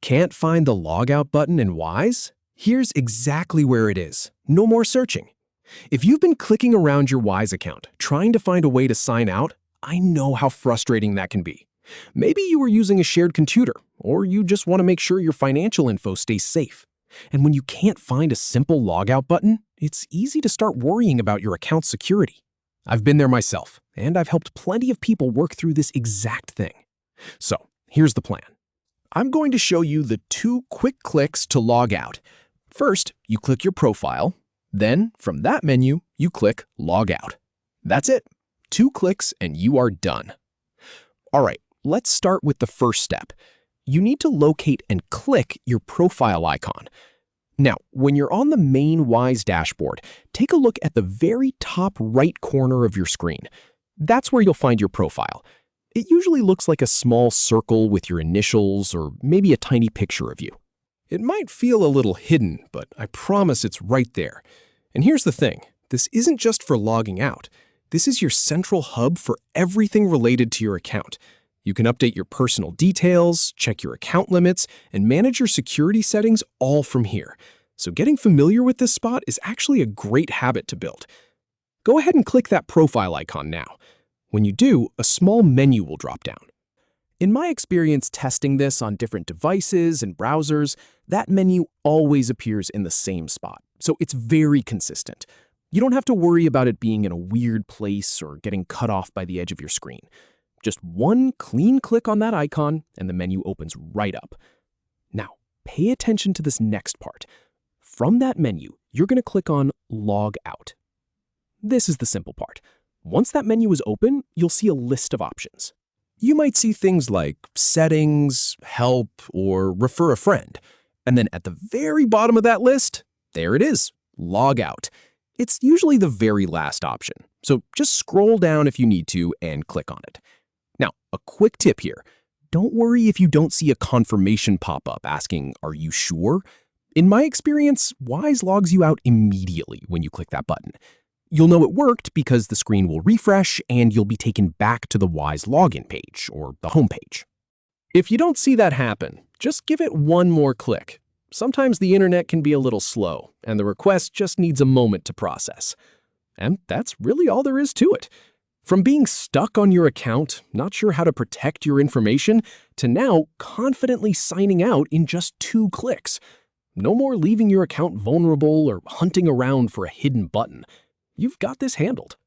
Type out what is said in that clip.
Can't find the logout button in Wise? Here's exactly where it is. No more searching. If you've been clicking around your Wise account, trying to find a way to sign out, I know how frustrating that can be. Maybe you were using a shared computer, or you just want to make sure your financial info stays safe. And when you can't find a simple logout button, it's easy to start worrying about your account's security. I've been there myself, and I've helped plenty of people work through this exact thing. So, here's the plan. I'm going to show you the 2 quick clicks to log out. First, you click your profile. Then, from that menu, you click Log Out. That's it. 2 clicks and you are done. All right, let's start with the first step. You need to locate and click your profile icon. Now, when you're on the main Wise dashboard, take a look at the very top right corner of your screen. That's where you'll find your profile. It usually looks like a small circle with your initials or maybe a tiny picture of you. It might feel a little hidden, but I promise it's right there. And here's the thing, this isn't just for logging out. This is your central hub for everything related to your account. You can update your personal details, check your account limits, and manage your security settings all from here. So getting familiar with this spot is actually a great habit to build. Go ahead and click that profile icon now. When you do, a small menu will drop down. In my experience testing this on different devices and browsers, that menu always appears in the same spot, so it's very consistent. You don't have to worry about it being in a weird place or getting cut off by the edge of your screen. Just one clean click on that icon and the menu opens right up. Now, pay attention to this next part. From that menu, you're going to click on Log Out. This is the simple part. Once that menu is open, you'll see a list of options. You might see things like Settings, Help, or Refer a Friend. And then at the very bottom of that list, there it is, Log Out. It's usually the very last option, so just scroll down if you need to and click on it. Now, a quick tip here. Don't worry if you don't see a confirmation pop-up asking, "Are you sure?" In my experience, Wise logs you out immediately when you click that button. You'll know it worked because the screen will refresh and you'll be taken back to the Wise login page or the home page. If you don't see that happen, just give it one more click. Sometimes the internet can be a little slow and the request just needs a moment to process. And that's really all there is to it. From being stuck on your account, not sure how to protect your information, to now confidently signing out in just 2 clicks. No more leaving your account vulnerable or hunting around for a hidden button. You've got this handled.